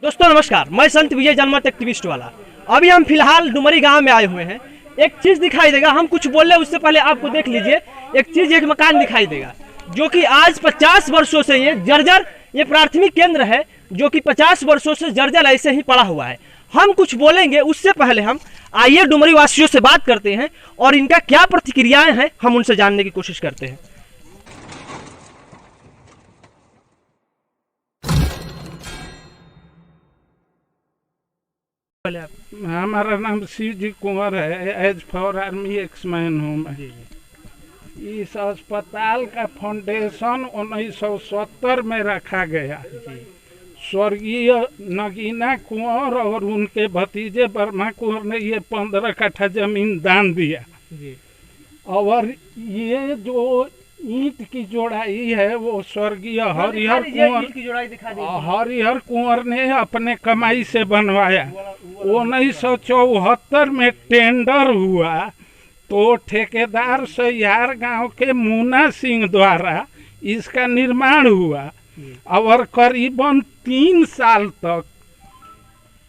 दोस्तों नमस्कार, मैं संत विजय जनमत एक्टिविस्ट वाला। अभी हम फिलहाल डुमरी गांव में आए हुए हैं। एक चीज दिखाई देगा, हम कुछ बोल रहे उससे पहले आपको देख लीजिए। एक मकान दिखाई देगा जो कि आज 50 वर्षों से ये जर्जर, ये प्राथमिक केंद्र है जो कि 50 वर्षों से जर्जर ऐसे ही पड़ा हुआ है। हम कुछ बोलेंगे उससे पहले हम आइए डुमरी वासियों से बात करते हैं और इनका क्या प्रतिक्रियाएं हैं हम उनसे जानने की कोशिश करते हैं। हमारा नाम शिव जी कुंवर है। एज फॉर आर्मी एक्समैन हूँ मैं। इस अस्पताल का फाउंडेशन 1970 में रखा गया। स्वर्गीय नगीना कुंवर और उनके भतीजे वर्मा कुंवर ने ये 15 कट्ठा जमीन दान दिया। और ये जो ईंट की जोड़ाई है वो स्वर्गीय हरिहर कुंवर ने अपने कमाई से बनवाया। 1974 में टेंडर हुआ तो ठेकेदार सैयार गांव के मुन्ना सिंह द्वारा इसका निर्माण हुआ और करीबन 3 साल तक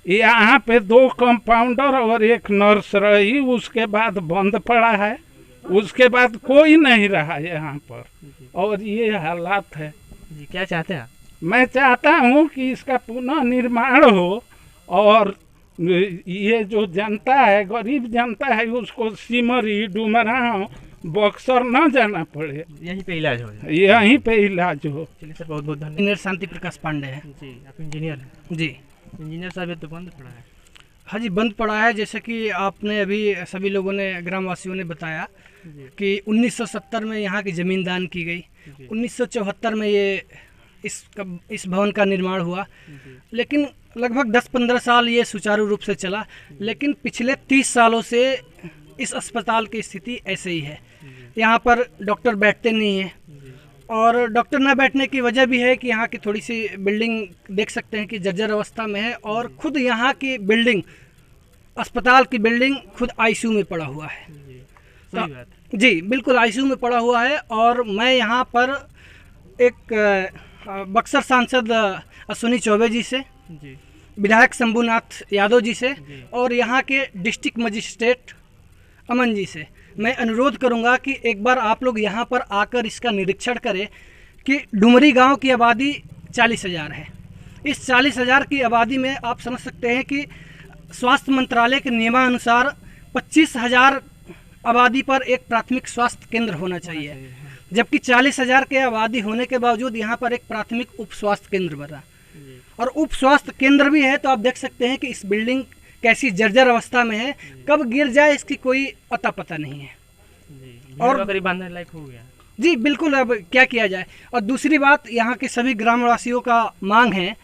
यहाँ पे 2 कंपाउंडर और 1 नर्स रही। उसके बाद बंद पड़ा है। उसके बाद कोई नहीं रहा यहाँ पर और ये हालात है। जी, क्या चाहते हैं आप? मैं चाहता हूँ कि इसका पुनः निर्माण हो और ये जो जनता है, गरीब जनता है, उसको सिमरी, डुमरांव, बक्सर न जाना पड़े। यहीं पे इलाज हो जाए। यहीं पे इलाज हो। चलिए सर, बहुत बहुत धन्यवाद। इंजीनियर शांति प्रकाश पांडे है। जी, आप इंजीनियर हैं। जी इंजीनियर साहब, ये तो बंद पड़ा है। हाँ जी, बंद पड़ा है। जैसे कि आपने अभी सभी लोगों ने, ग्रामवासियों ने बताया कि 1970 में यहाँ की ज़मीन दान की गई। 1974 में ये इस भवन का निर्माण हुआ। लेकिन लगभग 10-15 साल ये सुचारू रूप से चला। लेकिन पिछले 30 सालों से इस अस्पताल की स्थिति ऐसे ही है। यहाँ पर डॉक्टर बैठते नहीं हैं और डॉक्टर न बैठने की वजह भी है कि यहाँ की थोड़ी सी बिल्डिंग देख सकते हैं कि जर्जर अवस्था में है और खुद यहाँ की बिल्डिंग, अस्पताल की बिल्डिंग खुद आईसीयू में पड़ा हुआ है। सही बात। जी बिल्कुल आईसीयू में पड़ा हुआ है। और मैं यहाँ पर एक बक्सर सांसद अश्विनी चौबे जी से, विधायक शंभुनाथ यादव जी से और यहाँ के डिस्ट्रिक्ट मजिस्ट्रेट अमन जी से मैं अनुरोध करूंगा कि एक बार आप लोग यहाँ पर आकर इसका निरीक्षण करें कि डुमरी गांव की आबादी 40,000 है। इस 40,000 की आबादी में आप समझ सकते हैं कि स्वास्थ्य मंत्रालय के नियमानुसार 25,000 आबादी पर एक प्राथमिक स्वास्थ्य केंद्र होना चाहिए, जबकि 40,000 के आबादी होने के बावजूद यहाँ पर एक प्राथमिक उप स्वास्थ्य केंद्र बना और उप स्वास्थ्य केंद्र भी है। तो आप देख सकते हैं कि इस बिल्डिंग कैसी जर्जर अवस्था में है, कब गिर जाए इसकी कोई अता पता नहीं है। और करीब बांधने लायक हो गया। जी बिल्कुल, अब क्या किया जाए। और दूसरी बात, यहाँ के सभी ग्रामवासियों का मांग है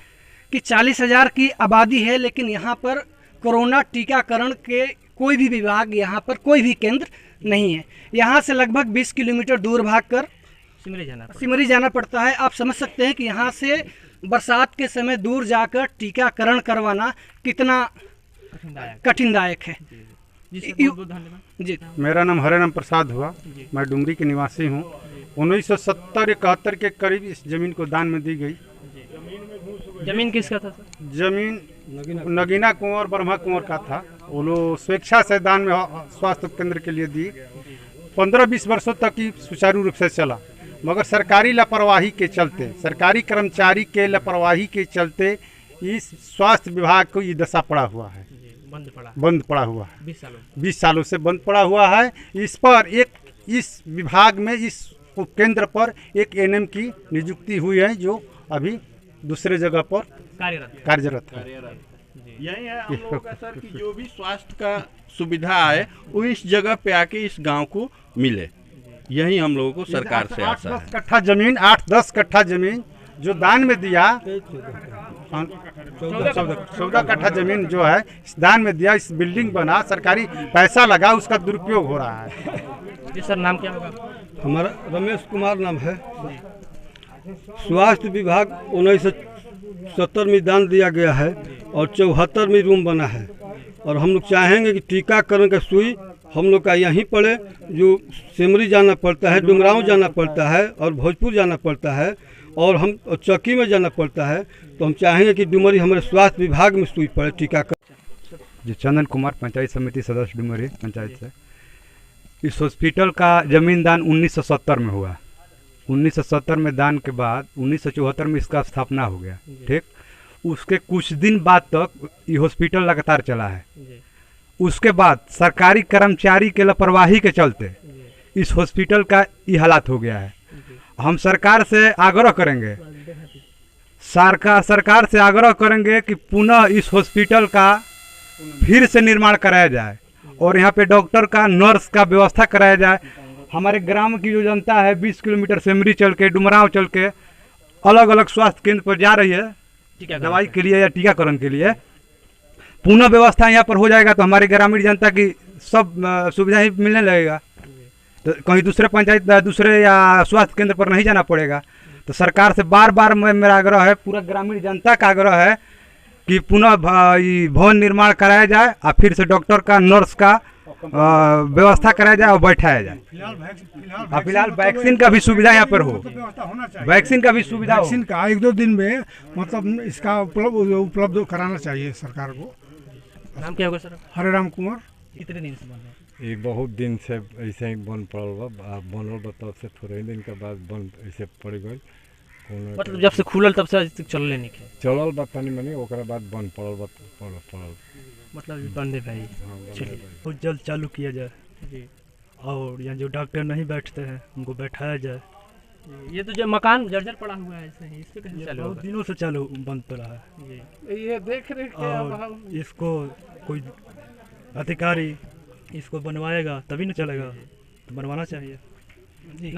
कि 40,000 की आबादी है लेकिन यहाँ पर कोरोना टीकाकरण के कोई भी विभाग, यहाँ पर कोई भी केंद्र नहीं है। यहाँ से लगभग 20 किलोमीटर दूर भागकर सिमरी जाना पड़ता है। आप समझ सकते हैं कि यहाँ से बरसात के समय दूर जाकर टीकाकरण करवाना कितना कठिनदायक है। जी, मेरा नाम हरे राम प्रसाद हुआ। मैं डुमरी के निवासी हूँ। 1970-71 के करीब इस जमीन को दान में दी गई। जमीन किसका था सर? जमीन नगीना कुंवर, वर्मा कुंवर का था। वो लोग स्वेच्छा से दान में स्वास्थ्य केंद्र के लिए दी। 15-20 वर्षों तक ही सुचारू रूप से चला, मगर सरकारी लापरवाही के चलते, सरकारी कर्मचारी के लापरवाही के चलते इस स्वास्थ्य विभाग को ये दशा पड़ा हुआ है। बंद पड़ा हुआ है। 20 सालों से बंद पड़ा हुआ है। इस पर इस विभाग में, इस केंद्र पर एक एनएम की नियुक्ति हुई है जो अभी दूसरे जगह पर कार्यरत है। यही है हम लोगों का सर कि जो भी स्वास्थ्य का सुविधा है वो इस जगह पे आके इस गांव को मिले। यही हम लोगों को सरकार से आशा है। 8-10 कट्ठा जमीन, 8-10 कट्ठा जमीन जो दान में दिया, 14 कट्ठा जमीन जो है इस दान में दिया, इस बिल्डिंग बना, सरकारी पैसा लगा, उसका दुरुपयोग हो रहा है। जी सर, नाम क्या होगा? हमारा रमेश कुमार नाम है। स्वास्थ्य विभाग 1970 में दान दिया गया है और 74 में रूम बना है और हम लोग चाहेंगे कि टीकाकरण का सुई हम लोग का यहीं पड़े। जो सिमरी जाना पड़ता है, डुमरांव जाना पड़ता है और भोजपुर जाना पड़ता है, और हम चौकी में जाना पड़ता है। तो हम चाहेंगे कि डुमरी हमारे स्वास्थ्य विभाग में सुई पड़े टीकाकरण। जी, चंदन कुमार, पंचायत समिति सदस्य डुमरी पंचायत से। इस हॉस्पिटल का जमीन दान 1970 में हुआ। 1970 में दान के बाद 1974 में इसका स्थापना हो गया, ठीक। उसके कुछ दिन बाद तक ये हॉस्पिटल लगातार चला है। उसके बाद सरकारी कर्मचारी के लापरवाही के चलते इस हॉस्पिटल का ये हालात हो गया है। हम सरकार से आग्रह करेंगे, सरकार से आग्रह करेंगे कि पुनः इस हॉस्पिटल का फिर से निर्माण कराया जाए और यहाँ पे डॉक्टर का, नर्स का व्यवस्था कराया जाए। हमारे ग्राम की जो जनता है 20 किलोमीटर सेमरी चल के, डुमराव चल के अलग अलग स्वास्थ्य केंद्र पर जा रही है दवाई के लिए या टीकाकरण के लिए। पुनः व्यवस्था यहाँ पर हो जाएगा तो हमारी ग्रामीण जनता की सब सुविधाएं मिलने लगेगा। तो कहीं दूसरे पंचायत, दूसरे या स्वास्थ्य केंद्र पर नहीं जाना पड़ेगा। तो सरकार से बार बार मेरा आग्रह है, पूरा ग्रामीण जनता का आग्रह है कि पुनः भवन निर्माण कराया जाए और फिर से डॉक्टर का, नर्स का व्यवस्था कराया जाए और बैठाया जाए। फिलहाल वैक्सीन का भी सुविधा यहाँ पर हो, वैक्सीन का भी सुविधा हो। वैक्सीन का 1-2 दिन में मतलब इसका उपलब्ध कराना चाहिए सरकार को। नाम क्या होगा सर? हरेराम कुमार। कितने दिन से बंद है? ये बहुत दिन से ऐसे ही बंद पड़ल बा, बनल बा तब से थोड़े दिन के बाद बंद ऐसे पड़ गई। मतलब जब से खुलल तब से आज तक चलले नहीं है? चलल बा तनी मनी, ओकरा बाद बंद पड़ल बा, पड़ल मतलब बंद है भाई। चलिए बहुत जल्द चालू किया जाए जी। और यहाँ जो डॉक्टर नहीं बैठते हैं उनको बैठाया जाए। ये तो जो मकान जर्जर पड़ा हुआ है ऐसे ही, इस पे कैसे चालू बहुत होगा? दिनों से चालू बंद पड़ा है जी। ये देख रेख के और अभाव। इसको कोई अधिकारी इसको बनवाएगा तभी ना चलेगा, तो बनवाना चाहिए। जी।